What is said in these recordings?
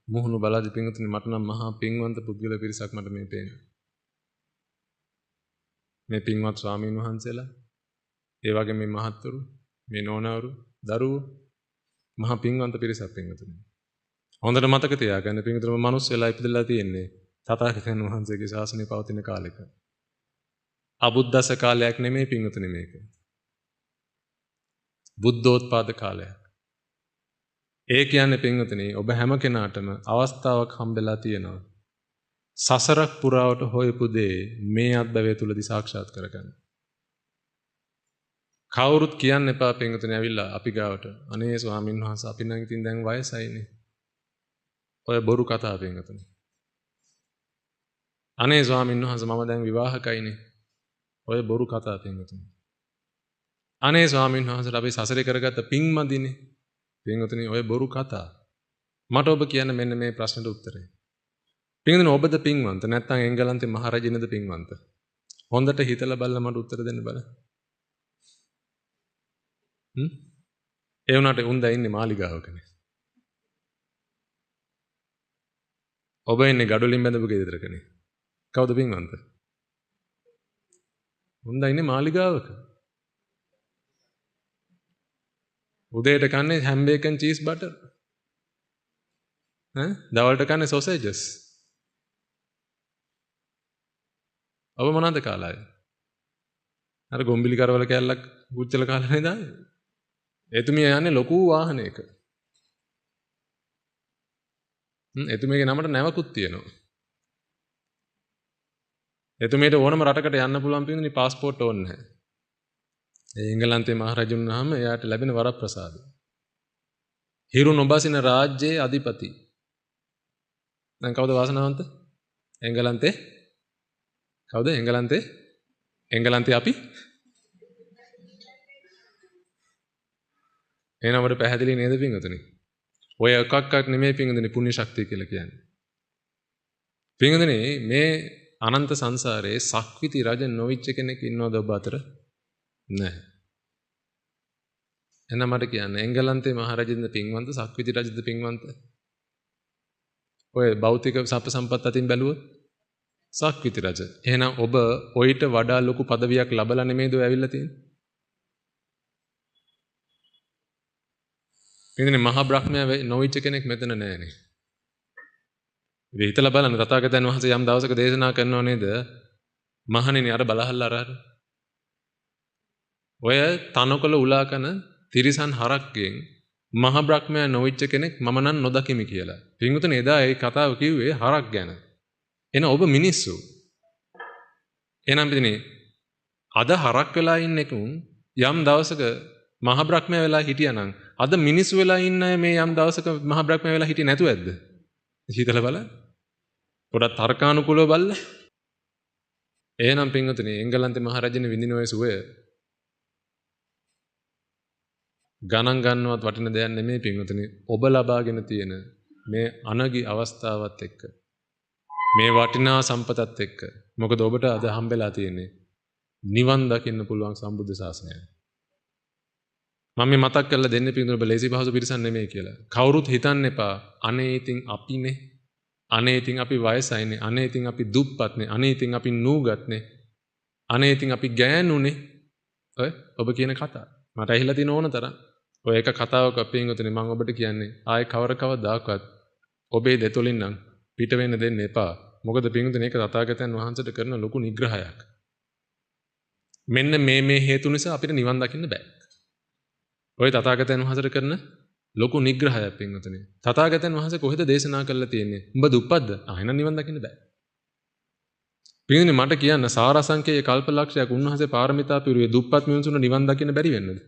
මුහුණු බලද්දී පින්වතුනි මට නම් මහා පින්වන්ත පුද්ගල පිරිසක් මට මේ පේනවා. මේ පින්වත් ස්වාමීන් වහන්සේලා, ඒ වගේ මේ මහත්තුරු, මේ නෝනවරු, දරුවෝ මහා පින්වන්ත පිරිසක් පින්වතුනි. හොඳට මතක තියාගන්න පින්වතුනි මනුස්ස වෙලා ඉපදලා තියෙන්නේ තථාගතයන් වහන්සේගේ ශාසනය පවතින කාලෙක. අබුද්දස කාලයක් නෙමෙයි පින්වතුනි මේක. බුද්ධෝත්පාද කාලයක්. ඒ කියන්නේ පින්වතුනි ඔබ හැම කෙනාටම අවස්ථාවක් හම්බෙලා තියෙනවා. සසරක් පුරාවට හොයපු දේ මේ අත්දැකීම තුලදී සාක්ෂාත් කරගන්න. කවුරුත් කියන්න එපා පින්වතුනි ඇවිල්ලා අපි ගාවට. අනේ ස්වාමීන් වහන්සේ අපි නම් ඉතින් දැන් වයසයිනේ. ඔය බොරු කතා පින්වතුනි. අනේ ස්වාමීන් වහන්සේ මම දැන් විවාහකයිනේ. ඔය බොරු කතා පින්වතුනි. අනේ ස්වාමීන් වහන්සේට අපි සසරේ කරගත්ත පින්මදිනේ. පින්වතුනි ඔය බොරු කතා. මට ඔබ කියන්න මෙන්න මේ ප්‍රශ්නෙට උත්තරේ. පින්වතුනි ඔබද පින්වන්ත නැත්නම් එංගලන්තේ මහරජිනද පින්වන්ත? හොඳට හිතලා බලලා මට උත්තර දෙන්න බලන්න. ඒ වුණාට උන්ද ඉන්නේ මාලිගාවකනේ. ඔබ ඉන්නේ ගඩොලින් බැඳපු ගෙදරකනේ. කවුද පින්වන්ත? උන්ද ඉන්නේ මාලිගාවක. උදේට කන්නේ හැම් බේකන් චීස් බටර්. දවල්ට කන්නේ සොසේජස්. ඔබ මොනවද කාලා? අර ගොම්බිලි කරවල කැල්ලක් පුච්චල කාලා නේද? එතුමිය යන්නේ ලොකු වාහනයක. එතුමියගේ නමට නැවකුත් තියෙනවා. එතුමියට ඕනම රටකට යන්න පුළුවන් පින්වතුනි પાස්පෝර්ට් ඕනේ නැහැ. ඒ එංගලන්තේ මහරජුන් වහම එයාට ලැබෙන වරප්‍රසාදය. හිරු නොබසින රාජ්‍යයේ අධිපති. දැන් කවුද වාසනාවන්ත? එංගලන්තේ කවුද එංගලන්තේ? එංගලන්තේ අපි? එහෙනම් අපිට පැහැදිලි නේද පින්වතුනි? ඔය එකක්වත් නෙමෙයි පින්වතුනි පුණ්‍ය ශක්තිය කියලා කියන්නේ. පින්වතුනි මේ අනන්ත සංසාරයේ සක්විති රජ නොවිච්ච කෙනෙක් ඉන්නවද ඔබ අතර? නැහැ. එහෙනම් මට කියන්න එංගලන්තේ මහරජින්ද පින්වන්ත සක්විති රජද පින්වන්ත? ඔය භෞතික සප්ප සම්පත් අතින් බැලුවොත් සක්විති රජ. එහෙනම් ඔබ ඔయిత වඩා ලොකු পদවියක් ලබලා නෙමෙයිද ඔය ඇවිල්ලා තියෙන්නේ? පින්වතුනි මහා බ්‍රහ්මයා නොවිච්ච කෙනෙක් මෙතන නැහැනේ. හිතලා බලන්න තථාගතයන් වහන්සේ යම් දවසක දේශනා කරනව නේද? මහණෙනි අර බලහල්ලා අර ඔය තනකොළ උලාකන තිරිසන් හරක්ගෙන් මහ බ්‍රහ්මයා නොවිච්ච කෙනෙක් මම නම් නොදකිමි කියලා. පින්වතුනි එදා ඒ කතාව කිව්වේ හරක් ගැන. එන ඔබ මිනිස්සු. එහෙනම් පිටිනේ අද හරක් වෙලා ඉන්න එකුන් යම් දවසක මහ බ්‍රහ්මයා වෙලා හිටියානම් අද මිනිස්සු වෙලා ඉන්න අය මේ යම් දවසක මහ බ්‍රහ්මයා වෙලා හිටියේ නැතුව ඇද්ද? හිතලා බලන්න. පොඩක් තර්කානුකූලව බලන්න. එහෙනම් පින්වතුනි එංගලන්තේ මහරජිනේ විඳින ඔය සුවය ගණන් ගන්නවත් වටින දෙයක් නෙමෙයි පින්වතුනි. ඔබ ලබාගෙන තියෙන මේ අනගි අවස්ථාවත් එක්ක මේ වටිනා සම්පතත් එක්ක මොකද ඔබට අද හම්බෙලා තියෙන්නේ නිවන් දකින්න පුළුවන් සම්බුද්ධ ශාසනය. මම මේ මතක් කරලා දෙන්නේ පින්වතුනි ඔබ ලේසි පහසු පිරිසක් නෙමෙයි කියලා. කවුරුත් හිතන්න එපා අනේ ඉතින් අපිනේ. අනේ ඉතින් අපි වයසයිනේ. අනේ ඉතින් අපි දුප්පත්නේ. අනේ ඉතින් අපි නූගත්නේ. අනේ ඉතින් අපි ගෑනුනේ. ඔබ කියන කතා. මට ඇහිලා තියෙන ඕන තරම්. ඔය එක කතාවක පින්වතුනි මම ඔබට කියන්නේ ආයේ කවදාකවත් ඔබේ දෙතොලින් නම් පිට වෙන්න දෙන්න එපා. මොකද පින්වතුනි ඒක තථාගතයන් වහන්සේට කරන ලොකු නිග්‍රහයක්. මෙන්න මේ හේතු නිසා අපිට නිවන් දකින්න බෑ. ඔය තථාගතයන් වහන්සේට කරන ලොකු නිග්‍රහයක් පින්වතුනි. තථාගතයන් වහන්සේ කොහෙද දේශනා කරලා තියෙන්නේ? උඹ දුප්පත්ද? එහෙනම් නිවන් දකින්න බෑ. පින්වතුනි මට කියන්න සාරසංකේය කල්පලක්ෂයක් උන්වහන්සේ පාරමිතා පිරුවේ දුප්පත් මිනිසුන්ට නිවන් දකින්න බැරි වෙන්නද?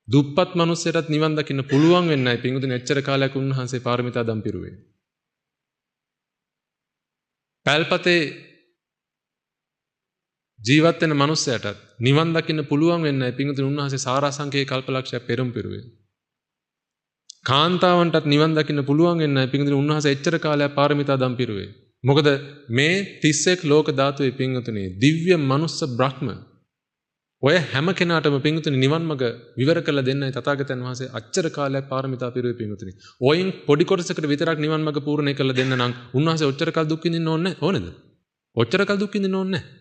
දුප්පත් මිනිස්සෙටත් නිවන් දකින්න පුළුවන් වෙන්නයි පින්වතුනි එච්චර කාලයක් උන්වහන්සේ පාරමිතා දම් පිරුවේ. පැල්පතේ ජීවත් වෙන මිනිස්සයාටත් නිවන් දකින්න පුළුවන් වෙන්නයි පින්වතුනි උන්වහන්සේ සාරසංකේය කල්පලක්ෂයක් පෙරම් පිරුවේ. කාන්තාවන්ටත් නිවන් දකින්න පුළුවන් වෙන්නයි පින්වතුනි උන්වහන්සේ එච්චර කාලයක් පාරමිතා දම් පිරුවේ. මොකද මේ 31 ලෝක ධාතුවේ පින්වතුනි දිව්‍ය මනුස්ස බ්‍රහ්ම ඔය හැම කෙනාටම පිංගුතුනි නිවන් මඟ විවර කළ දෙන්නයි තථාගතයන් වහන්සේ අච්චර කාලයක් පාරමිතා පිරුවේ පිංගුතුනි. ඔයින් පොඩි කොටසකට විතරක් නිවන් මඟ පූර්ණේ කළ දෙන්න නම් උන්වහන්සේ ඔච්චර කල් දුක් විඳින්න ඕනේ ඕනේද? ඔච්චර කල් දුක් විඳින්න ඕනේ නැහැ.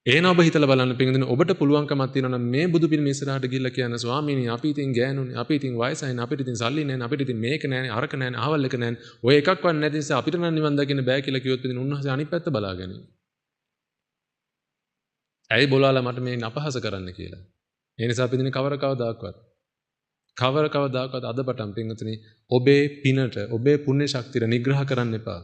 එහෙනම් ඔබ හිතලා බලන්න පිංගුතුනි ඔබට පුළුවන්කමක් තියෙනවා නම් මේ බුදු පිළිම ඉස්සරහට ගිහිල්ලා කියන ස්වාමීනි අපි ඉතින් ගෑනුනේ අපි ඉතින් වයසයිනේ අපිට ඉතින් සල්ලි නැහැ අපිට ඉතින් මේක නැහැ අරක නැහැ අහවල් එක නැහැ ඔය එකක්වත් නැති නිසා අපිට නම් නිවන් දකින්න බෑ කියලා කිව්වොත් ඉතින් උන්වහන්සේ අනිත් පැත්ත බලාගන්නේ. ඇයි බොලාලා මට මේ අපහාස කරන්න කියලා. ඒ නිසා පිටින් කවරකවදාකවත් අද පටන් පින්වතුනි ඔබේ පිනට ඔබේ පුණ්‍ය ශක්තියට නිග්‍රහ කරන්න එපා.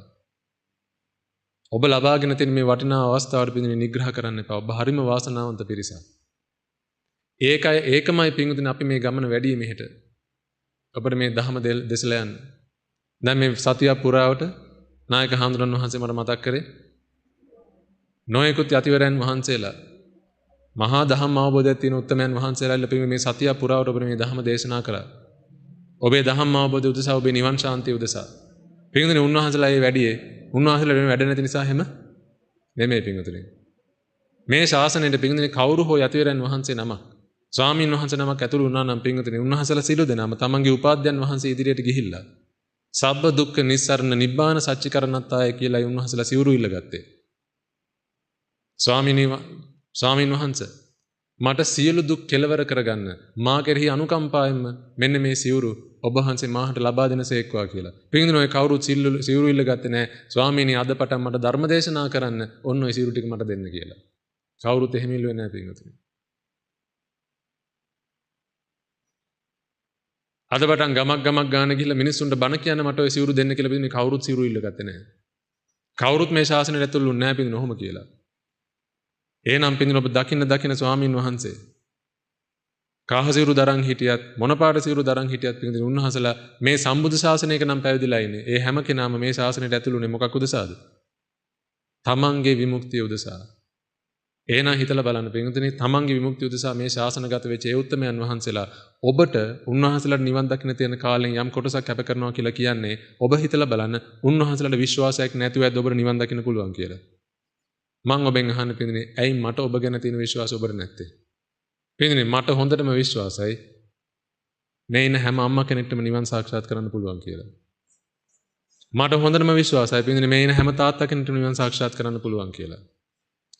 ඔබ ලබාගෙන තියෙන මේ වටිනා අවස්ථාවට පිටින් නිග්‍රහ කරන්න එපා. ඔබ හරිම වාසනාවන්ත පිරිසක්. ඒකමයි පින්වතුනි අපි මේ ගමන වැඩි මෙහෙට. අපිට මේ ධහම දෙසලා යන්න. දැන් මේ සතිය පුරාවට නායක හඳුනන වහන්සේ මට මතක් කරේ නොයෙකුත් යතිවරයන් වහන්සේලා මහා දහම් අවබෝධයක් තියෙන උත්තමයන් වහන්සේලා ඉල්ල මේ සතිය පුරාවට ඔබට මේ ධහම දේශනා කරා. ඔබේ ධහම් අවබෝධය උදෙසා ඔබේ නිවන් ශාන්තිය උදෙසා. පින්වතුනි උන්වහන්සේලා මේ වැඩියේ උන්වහන්සේලා මේ වැඩ නැති නිසා හැම නෙමෙයි පින්වතුනි. මේ ශාසනයේ පින්වතුනි කවුරු හෝ යතිවරයන් වහන්සේ නමක් ස්වාමීන් වහන්සේ නමක් ඇතුළු වුණා නම් පින්වතුනි උන්වහන්සේලා සිළු දෙනාම තමන්ගේ උපාධ්‍යයන් වහන්සේ ඉදිරියට ගිහිල්ලා සබ්බ දුක්ඛ නිස්සරණ නිබ්බාන සච්චිකරණත්තාය කියලායි උන්වහන්සේලා සිවුරු ඉල්ලගත්තේ. ස්වාමීන් වහන්සේ මට සියලු දුක් කෙලවර කරගන්න මා කෙරෙහි අනුකම්පාවෙන්ම මෙන්න මේ සිවුරු ඔබ වහන්සේ මාහට ලබා දෙනසේක්වා කියලා. පින්වතුනි ඔය කවුරුත් සිවුරු ඉල්ලගත්තේ නැහැ. ස්වාමීනි අද පටන් මට ධර්ම දේශනා කරන්න ඔන්න ඔය සිවුරු ටික මට දෙන්න කියලා. කවුරුත් එහෙම ඉල්ලුවේ නැහැ පින්වතුනි. අද පටන් ගමක් ගාන ගිහිල්ලා මිනිස්සුන්ට බණ කියන්න මට ඔය සිවුරු දෙන්න කියලා පින්වතුනි කවුරුත් සිවුරු ඉල්ලගත්තේ නැහැ. කවුරුත් මේ ශාසනයට ඇතුළු නැහැ පින්වතුනි ඔහොම කියලා. එහෙනම් පින්වතුනි ඔබ දකින්න ස්වාමීන් වහන්සේ කාහසිරු දරන් හිටියත් මොනපාට සිරු දරන් හිටියත් පින්වතුනි උන්වහන්සේලා මේ සම්බුදු ශාසනයක නම් පැවිදිලා ඉන්නේ. ඒ හැම කෙනාම මේ ශාසනයට ඇතුළුනේ මොකක් උදෙසාද? තමන්ගේ විමුක්තිය උදෙසා. එහෙනම් හිතලා බලන්න පින්වතුනි තමන්ගේ විමුක්තිය උදෙසා මේ ශාසනගත වෙච්ච ඒ උත්තමයන් වහන්සේලා ඔබට උන්වහන්සේලාට නිවන් දකින්න තියෙන කාලෙන් යම් කොටසක් කැප කරනවා කියලා කියන්නේ ඔබ හිතලා බලන්න උන්වහන්සේලාට විශ්වාසයක් නැතුව ඇද්ද ඔබට නිවන් දකින්න පුළුවන් කියලා. මං ඔබෙන් අහන්න පින්වතුනි ඇයි මට ඔබ ගැන තියෙන විශ්වාසය ඔබට නැත්තේ? පින්වතුනි මට හොඳටම විශ්වාසයි මේ ඉන්න හැම අම්මා කෙනෙක්ටම නිවන් සාක්ෂාත් කරන්න පුළුවන් කියලා. මට හොඳටම විශ්වාසයි පින්වතුනි මේ ඉන්න හැම තාත්තා කෙනෙක්ටම නිවන් සාක්ෂාත් කරන්න පුළුවන් කියලා.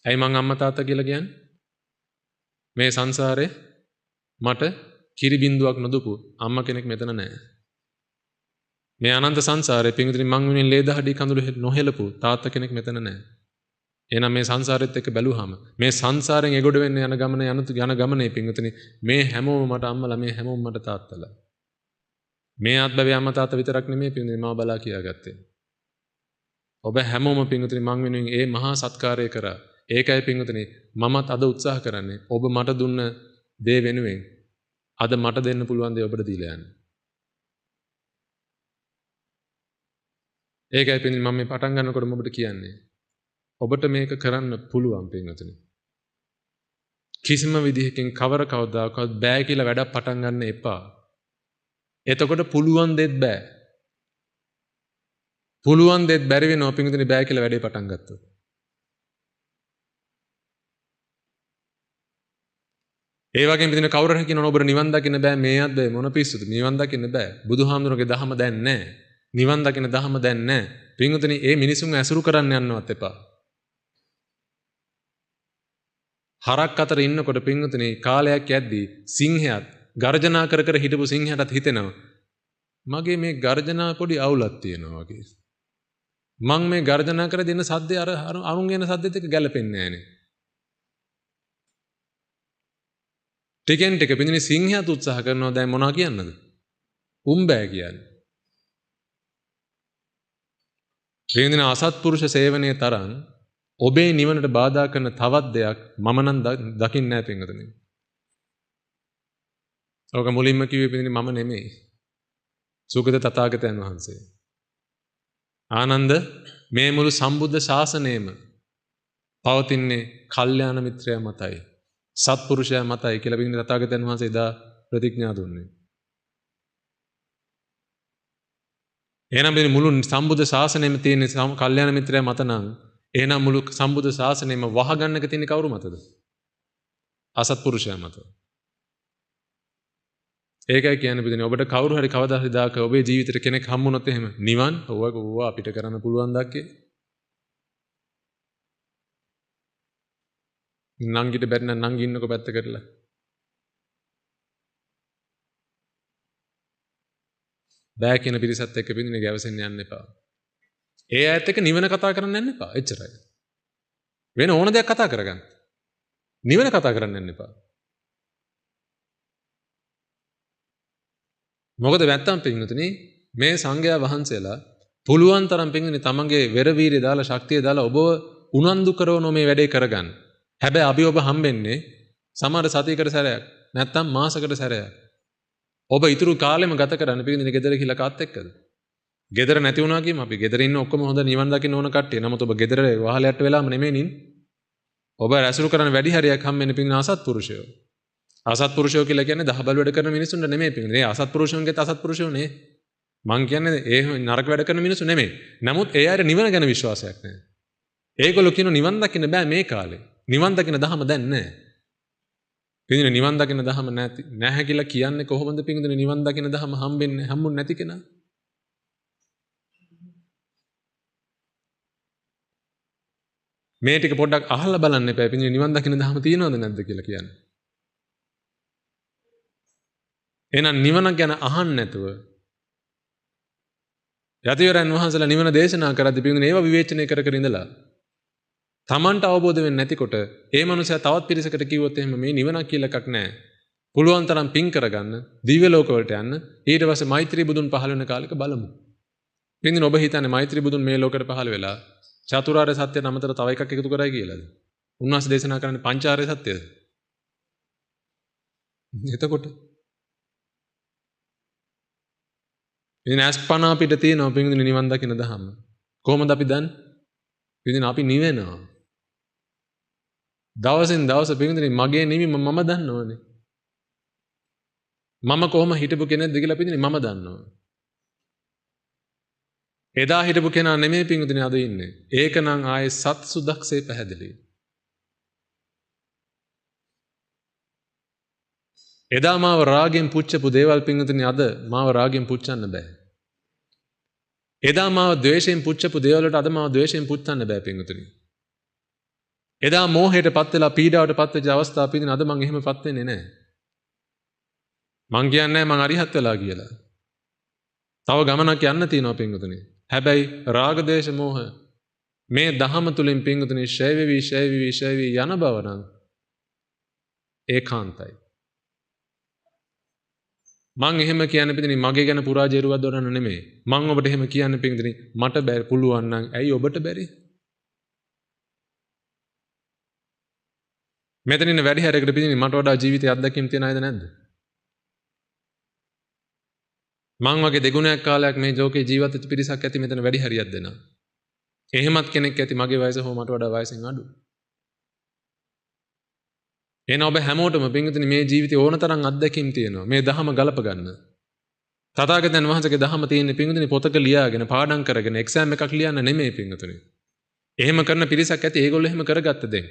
ඇයි මං අම්මා තාත්තා කියලා කියන්නේ? මේ සංසාරේ මට කිරි බින්දුවක් නොදපු අම්මා කෙනෙක් මෙතන නැහැ. මේ අනන්ත සංසාරේ පින්වතුනි මං වෙනින් ලේ දහඩි කඳුළු නොහෙලපු තාත්තා කෙනෙක් මෙතන නැහැ. එහෙනම් මේ සංසාරෙත් එක්ක බැලුවාම මේ සංසාරයෙන් එගොඩ වෙන්න යන ගමනේ පින්වතුනි මේ හැමෝම මට අම්මලා මේ හැමෝම මට තාත්තලා. මේ ආත්මේ අම්මා තාත්තා විතරක් නෙමෙයි පින්වතුනි මම බලා කියාගත්තේ. ඔබ හැමෝම පින්වතුනි මං වෙනුවෙන් ඒ මහා සත්කාරය කරා. ඒකයි පින්වතුනි මමත් අද උත්සාහ කරන්නේ ඔබ මට දුන්න දේ වෙනුවෙන් අද මට දෙන්න පුළුවන් දේ ඔබට දීලා යන්න. ඒකයි පින්වතුනි මම මේ පටන් ගන්නකොට ඔබට කියන්නේ ඔබට මේක කරන්න පුළුවන් පින්වතුනි. කිසිම විදිහකින් කවදාකවත් බෑ කියලා වැඩක් පටන් ගන්න එපා. එතකොට පුළුවන් දෙත් බෑ. පුළුවන් දෙත් බැරි වෙනවා පින්වතුනි බෑ කියලා වැඩේ පටන් ගත්තොත්. ඒ වගේම පිටින් කවුරු හරි කියනවා ඔබට නිවන් දකින්න බෑ මේ අද මොන පිස්සුද නිවන් දකින්න බෑ. බුදුහාමුදුරගේ දහම දැන් නැහැ. නිවන් දකින්න දහම දැන් නැහැ. පින්වතුනි ඒ මිනිසුන් ඇසුරු කරන්න යන්නවත් එපා. හරක් අතර ඉන්නකොට පින්වතුනි කාලයක් යද්දී සිංහයාත් ගර්ජනා කර හිටපු සිංහයාටත් හිතෙනවා මගේ මේ ගර්ජනා පොඩි අවුලක් තියෙනවා වගේ. මං මේ ගර්ජනා කර දෙන සද්දේ අර අරුන්ගෙන සද්දෙත් එක්ක ගැලපෙන්නේ නැහනේ. ටිකෙන් ටික පින්වතුනි සිංහයාත් උත්සාහ කරනවා දැන් මොනවා කියන්නද? උඹෑ කියන්නේ. පින්වතුනි අසත්පුරුෂ සේවනයේ තරම් ඔබේ නිවනට බාධා කරන තවත් දෙයක් මම නම් දකින්නේ නැහැ පින්වතුනි. ඔක මුලින්ම කිව්වේ පින්වතුනි මම නෙමෙයි. සුගත තථාගතයන් වහන්සේ. ආනන්ද මේ මුළු සම්බුද්ධ ශාසනයම පවතින්නේ කල්යාණ මිත්‍රයා මතයි. සත්පුරුෂයා මතයි කියලා පින්වතුනි තථාගතයන් වහන්සේ එදා ප්‍රතිඥා දුන්නේ. එහෙනම් මේ මුළු සම්බුද්ධ ශාසනයෙම තියෙන කල්යාණ මිත්‍රයා මත නම් එහෙනම් මුළු සම්බුද්ධ ශාසනයම වහගන්නක තියෙන කවුරු මතද? අසත්පුරුෂයා මත. ඒකයි කියන්නේ පිටින් ඔබට කවුරු හරි කවදා හරි දාක ඔබේ ජීවිතේට කෙනෙක් හම්බුනොත් එහෙම නිවන් ඕවා අපිට කරන්න පුළුවන් දක්කේ. නංගිට බැරි නම් නංගි ඉන්නකො පැත්ත කරලා. බෑ කියන පිරිසත් එක්ක පිටින් ගැවසෙන්න යන්න එපා. ඒ ඇත්ත එක්ක නිවන කතා කරන්න යන්න එපා. එච්චරයි. වෙන ඕන දෙයක් කතා කරගන්න. නිවන කතා කරන්න යන්න එපා. මොකද නැත්තම් පින්වතුනි මේ සංඝයා වහන්සේලා පුළුවන් තරම් පින්වතුනි තමන්ගේ වෙර වීරිය දාලා ශක්තිය දාලා ඔබව උනන්දු කරවන මේ වැඩේ කරගන්න. හැබැයි අපි ඔබ හම්බෙන්නේ සමහර සතියකට සැරයක් නැත්තම් මාසයකට සැරයක්. ඔබ ඊතුරු කාලෙම ගත කරන්නේ පින්වතුනි ගෙදර කියලා කාත් එක්කද? ගෙදර නැති වුණා කියම අපි ගෙදර ඉන්න ඔක්කොම හොඳ නිවන් දකින්න ඕන කට්ටිය. නමුත් ඔබ ගෙදර වහලයට වෙලාම නෙමෙයි නින්. ඔබ රැසුරු කරන වැඩි හරියක් හම්බෙන්නේ පින්වතුනි අසත්පුරුෂයෝ. අසත්පුරුෂයෝ කියලා කියන්නේ දහබල් වැඩ කරන මිනිස්සුන්ට නෙමෙයි පින්වතුනි. ඒ අසත්පුරුෂයන්ගෙත් අසත්පුරුෂයෝ නේ. මං කියන්නේ ඒ නරක වැඩ කරන මිනිස්සු නෙමෙයි. නමුත් ඒ අයට නිවන ගැන විශ්වාසයක් නැහැ. ඒගොල්ලෝ කියන නිවන් දකින්න බෑ මේ කාලේ. නිවන් දකින්න දහම දැන් නැහැ. පින්වතුනි නිවන් දකින්න දහම නැහැ කියලා කියන්නේ කොහොමද පින්වතුනි නිවන් දකින්න දහම හම්බුන්නේ නැති කෙනා? මේ ටික පොඩ්ඩක් අහලා බලන්න එපා. පින්වතුනි නිවන් දකින්න දහම තියෙනවද නැද්ද කියලා කියන්නේ. එහෙනම් නිවන ගැන අහන්න නැතුව යතිවරයන් වහන්සේලා නිවන දේශනා කරද්දී පින්වතුනි ඒවා විවේචනය කර කර ඉඳලා තමන්ට අවබෝධ වෙන්නේ නැතිකොට ඒ මනුස්සයා තවත් පිරිසකට කිව්වොත් එහෙම මේ නිවනක් කියලා එකක් නැහැ. පුළුවන් තරම් පින් කරගන්න, දිව්‍ය ලෝක වලට යන්න. ඊට පස්සේ මෛත්‍රී බුදුන් පහළ වෙන කාලෙක බලමු. පින්වතුනි ඔබ හිතන්නේ මෛත්‍රී බුදුන් මේ ලෝකෙට පහළ වෙලා චතුරාර්ය සත්‍යයට අමතර තව එකක් එකතු කරයි කියලාද? උන්වහන්සේ දේශනා කරන්නේ පංචාර්ය සත්‍යද? එතකොට ඉතින් අස්පනා අපිට තියෙනවා පින්වතුනි නිවන් දකින්න දහම. කොහොමද අපි දන්නේ? ඉතින් අපි නිවෙනවා. දවසින් දවස පින්වතුනි මගේ නිවි මම දන්නවනේ. මම කොහොම හිටපු කෙනෙක්ද කියලා පින්වතුනි මම දන්නවා. එදා හිටපු කෙනා නෙමෙයි පින්වතුනි අද ඉන්නේ. ඒක නම් ආයේ සත් සුදක්සේ පැහැදිලි. එදා මාව රාගෙන් පුච්චපු දේවල් පින්වතුනි අද මාව රාගෙන් පුච්චන්න බෑ. එදා මාව ද්වේෂයෙන් පුච්චපු දේවල් වලට අද මාව ද්වේෂයෙන් පුච්චන්න බෑ පින්වතුනි. එදා මෝහයටපත් වෙලා පීඩාවටපත් වෙච්ච අවස්ථාව පින්වතුනි අද මං එහෙමපත් වෙන්නේ නැහැ. මං කියන්නේ මං අරිහත් වෙලා කියලා. තව ගමනක් යන්න තියෙනවා පින්වතුනි. හැබැයි රාග දේශ මොහ මේ දහම තුලින් පින්වතුනි ෂය වෙවි යන බව නම් ඒකාන්තයි. මං එහෙම කියන්නේ පිටින් මගේ ගැන පුරාජේරුවක් දොරන්න නෙමෙයි. මං ඔබට එහෙම කියන්නේ පිටින් මට බැරි පුළුවන් නම් ඇයි ඔබට බැරි? මෙතන ඉන්න වැඩි හැරයකට පිටින් මට වඩා ජීවිතය අත්දැකීම් තියන අයද නැද්ද? මං වගේ දෙගුණයක් කාලයක් මේ ලෝකේ ජීවත් වෙච්ච පිරිසක් ඇති මෙතන වැඩි හරියක් දෙනවා. එහෙමත් කෙනෙක් ඇති මගේ වයස හෝ මට වඩා වයසෙන් අඩු. එන ඔබ හැමෝටම පින්වතුනි මේ ජීවිතේ ඕන තරම් අත්දැකීම් තියෙනවා. මේ දහම ගලප ගන්න. තථාගතයන් වහන්සේගේ දහම තියෙන්නේ පින්වතුනි පොතක ලියාගෙන පාඩම් කරගෙන එක්සෑම් එකක් ලියන්න නෙමෙයි පින්වතුනි. එහෙම කරන පිරිසක් ඇති ඒගොල්ලෝ එහෙම කරගත්ත දෙයක්.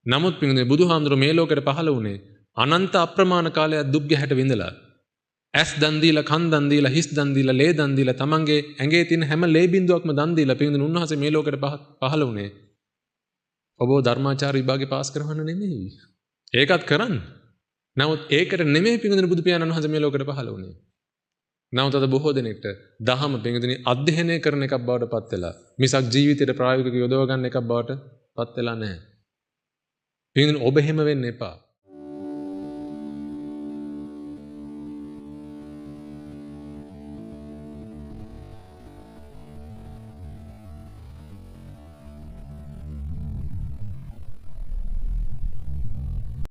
නමුත් පින්වතුනි බුදුහාමුදුරුවෝ මේ ලෝකෙට පහළ වුණේ අනන්ත අප්‍රමාණ කාලයක් දුක් ගැහැට විඳලා. ඇස් දන් දීලා, කන් දන් දීලා, හිස් දන් දීලා, ලේ දන් දීලා, තමන්ගේ ඇඟේ තියෙන හැම ලේ බිඳුවක්ම දන් දීලා පින්වතුනි උන්වහන්සේ මේ ලෝකෙට පහළ වුණේ. ඔබ ධර්මාචාර විභාගේ පාස් කරවන්න නෙමෙයි. ඒකත් කරන්න. නමුත් ඒකට නෙමෙයි පින්වතුනි බුදු පියාණන් වහන්සේ මේ ලෝකෙට පහළ වුණේ. නමුත් අද බොහෝ දෙනෙක්ට දහම පින්වතුනි අධ්‍යයනය කරන එකක් බවට පත් වෙලා මිසක් ජීවිතේට ප්‍රායෝගිකව යොදව ගන්න එකක් බවට පත් වෙලා නැහැ. පින්වතුනි ඔබ එහෙම වෙන්න එපා.